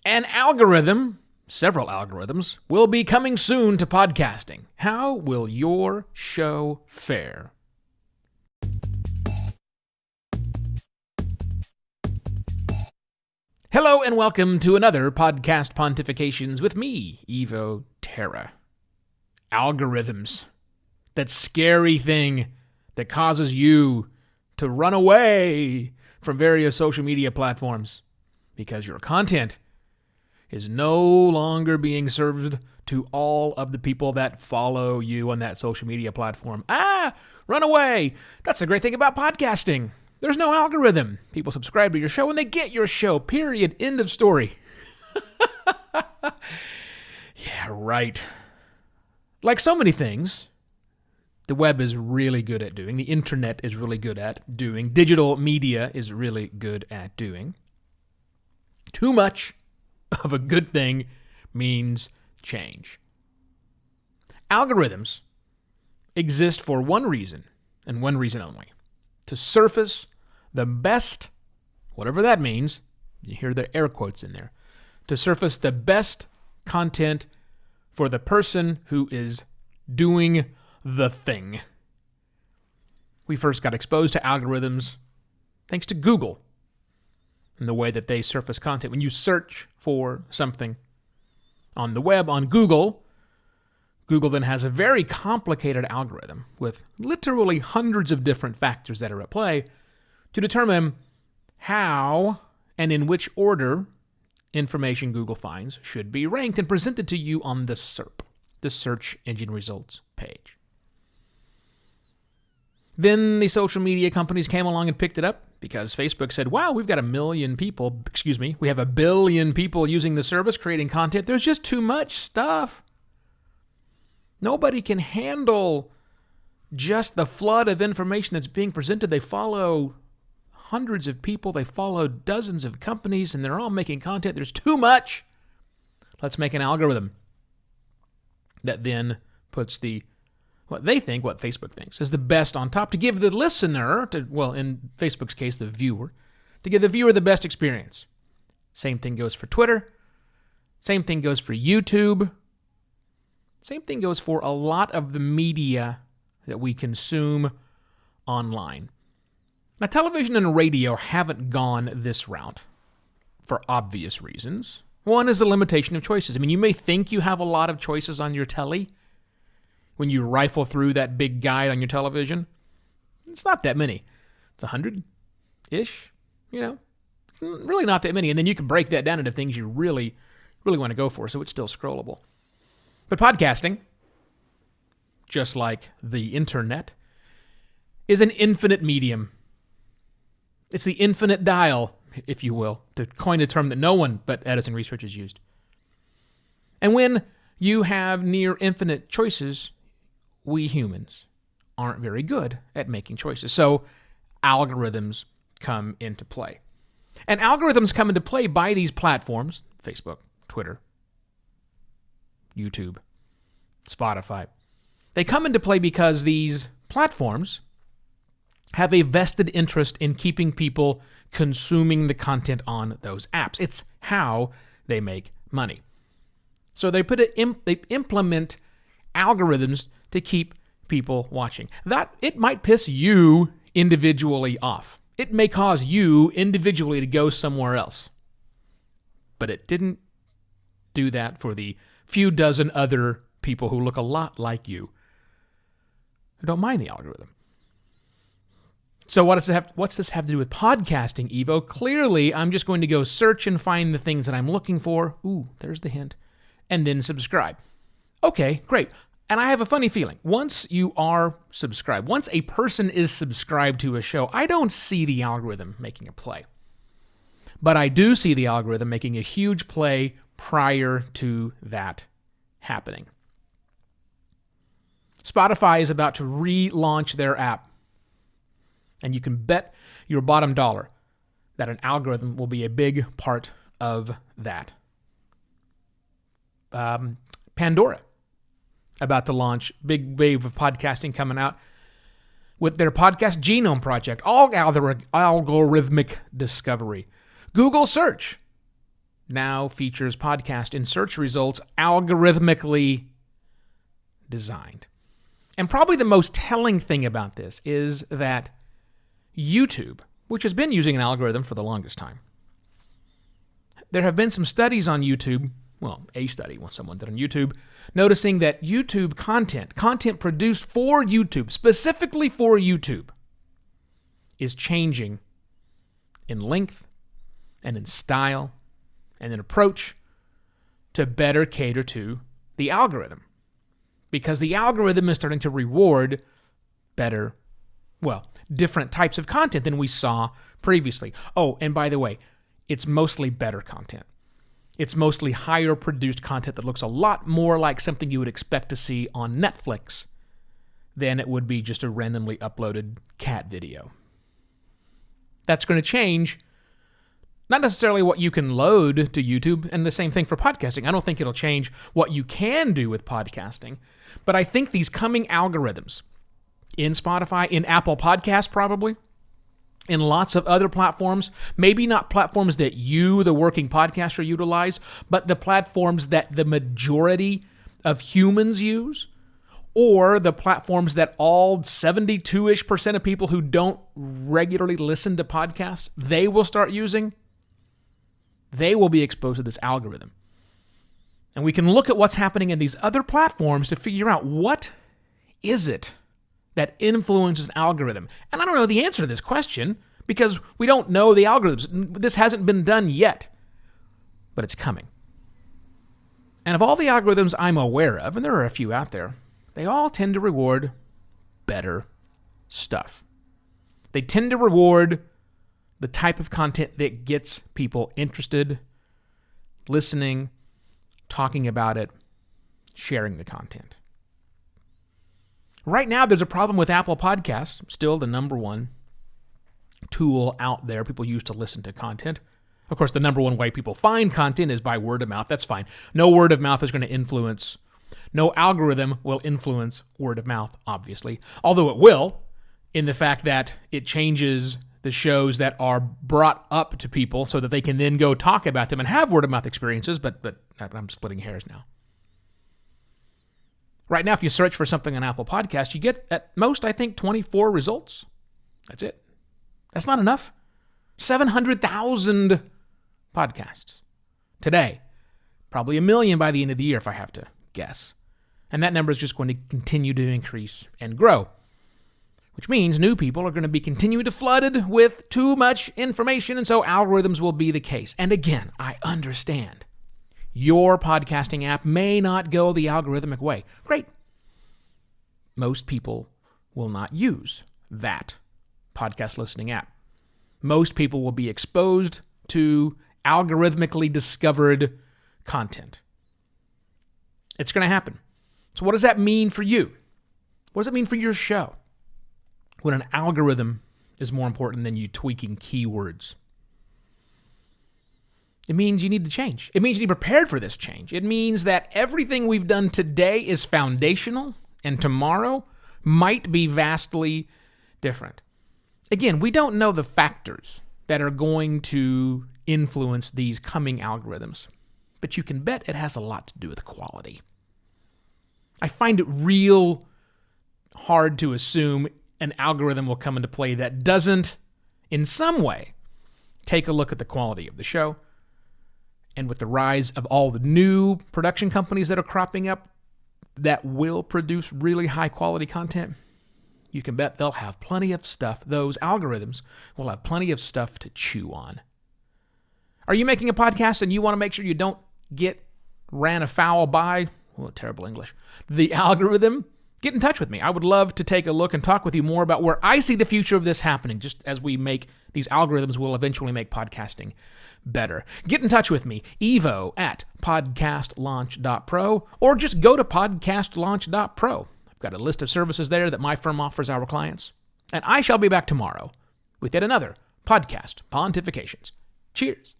An algorithm, several algorithms, will be coming soon to podcasting. How will your show fare? Hello and welcome to another Podcast Pontifications with me, Evo Terra. Algorithms. That scary thing that causes you to run away from various social media platforms because your content is no longer being served to all of the people that follow you on that social media platform. Run away. That's the great thing about podcasting. There's no algorithm. People subscribe to your show and they get your show, period. End of story. Yeah, right. Like so many things, the web is really good at doing. The internet is really good at doing. Digital media is really good at doing. Too much of a good thing means change. Algorithms exist for one reason, and one reason only: to surface the best, whatever that means, you hear the air quotes in there, to surface the best content for the person who is doing the thing. We first got exposed to algorithms thanks to Google and the way that they surface content. When you search for something on the web, on Google, Google then has a very complicated algorithm with literally hundreds of different factors that are at play to determine how and in which order information Google finds should be ranked and presented to you on the SERP, the search engine results page. Then the social media companies came along and picked it up because Facebook said, wow, we've got we have 1 billion people using the service, creating content. There's just too much stuff. Nobody can handle just the flood of information that's being presented. They follow hundreds of people. They follow dozens of companies, and they're all making content. There's too much. Let's make an algorithm that then puts what Facebook thinks is the best on top to give the listener, in Facebook's case, the viewer, to give the viewer the best experience. Same thing goes for Twitter. Same thing goes for YouTube. Same thing goes for a lot of the media that we consume online. Now, television and radio haven't gone this route for obvious reasons. One is the limitation of choices. I mean, you may think you have a lot of choices on your telly when you rifle through that big guide on your television. It's not that many. It's 100-ish, really not that many. And then you can break that down into things you really, really want to go for, so it's still scrollable. But podcasting, just like the internet, is an infinite medium. It's the infinite dial, if you will, to coin a term that no one but Edison Research has used. And when you have near infinite choices, we humans aren't very good at making choices. So algorithms come into play. And algorithms come into play by these platforms: Facebook, Twitter, YouTube, Spotify. They come into play because these platforms have a vested interest in keeping people consuming the content on those apps. It's how they make money. So they implement algorithms to keep people watching. That it might piss you individually off. It may cause you individually to go somewhere else. But it didn't do that for the few dozen other people who look a lot like you, who don't mind the algorithm. So what's this have to do with podcasting, Evo? Clearly, I'm just going to go search and find the things that I'm looking for. Ooh, there's the hint. And then subscribe. Okay, great. And I have a funny feeling. Once you are subscribed, once a person is subscribed to a show, I don't see the algorithm making a play. But I do see the algorithm making a huge play prior to that happening. Spotify is about to relaunch their app. And you can bet your bottom dollar that an algorithm will be a big part of that. Pandora, about to launch, big wave of podcasting coming out with their podcast genome project, all algorithmic discovery. Google search, now features podcast in search results algorithmically designed. And probably the most telling thing about this is that YouTube, which has been using an algorithm for the longest time, there have been some studies on YouTube, well, a study someone did on YouTube, noticing that YouTube content produced for YouTube, specifically for YouTube, is changing in length and in style and in approach to better cater to the algorithm. Because the algorithm is starting to reward better, different types of content than we saw previously. Oh, and by the way, it's mostly better content. It's mostly higher produced content that looks a lot more like something you would expect to see on Netflix than it would be just a randomly uploaded cat video. That's going to change not necessarily what you can load to YouTube, and the same thing for podcasting. I don't think it'll change what you can do with podcasting, but I think these coming algorithms in Spotify, in Apple Podcasts probably, in lots of other platforms, maybe not platforms that you, the working podcaster, utilize, but the platforms that the majority of humans use, or the platforms that all 72-ish% of people who don't regularly listen to podcasts, they will start using, they will be exposed to this algorithm. And we can look at what's happening in these other platforms to figure out what is it that influences an algorithm. And I don't know the answer to this question because we don't know the algorithms. This hasn't been done yet, but it's coming. And of all the algorithms I'm aware of, and there are a few out there, they all tend to reward better stuff. They tend to reward the type of content that gets people interested, listening, talking about it, sharing the content. Right now, there's a problem with Apple Podcasts, still the number one tool out there people use to listen to content. Of course, the number one way people find content is by word of mouth. That's fine. No word of mouth is going to influence, no algorithm will influence word of mouth, obviously. Although it will, in the fact that it changes the shows that are brought up to people so that they can then go talk about them and have word of mouth experiences, but I'm splitting hairs now. Right now, if you search for something on Apple Podcasts, you get at most, I think, 24 results. That's it. That's not enough. 700,000 podcasts today. Probably 1 million by the end of the year, if I have to guess. And that number is just going to continue to increase and grow, which means new people are going to be continuing to flooded with too much information, and so algorithms will be the case. And again, I understand. Your podcasting app may not go the algorithmic way. Great. Most people will not use that podcast listening app. Most people will be exposed to algorithmically discovered content. It's going to happen. So what does that mean for you? What does it mean for your show when an algorithm is more important than you tweaking keywords? It means you need to change. It means you need to be prepared for this change. It means that everything we've done today is foundational, and tomorrow might be vastly different. Again, we don't know the factors that are going to influence these coming algorithms, but you can bet it has a lot to do with quality. I find it real hard to assume an algorithm will come into play that doesn't, in some way, take a look at the quality of the show. And with the rise of all the new production companies that are cropping up that will produce really high-quality content, you can bet they'll have plenty of stuff. Those algorithms will have plenty of stuff to chew on. Are you making a podcast and you want to make sure you don't get ran afoul by, terrible English, the algorithm? Get in touch with me. I would love to take a look and talk with you more about where I see the future of this happening, just as we make these algorithms will eventually make podcasting better. Get in touch with me, evo@podcastlaunch.pro, or just go to podcastlaunch.pro. I've got a list of services there that my firm offers our clients. And I shall be back tomorrow with yet another Podcast Pontifications. Cheers.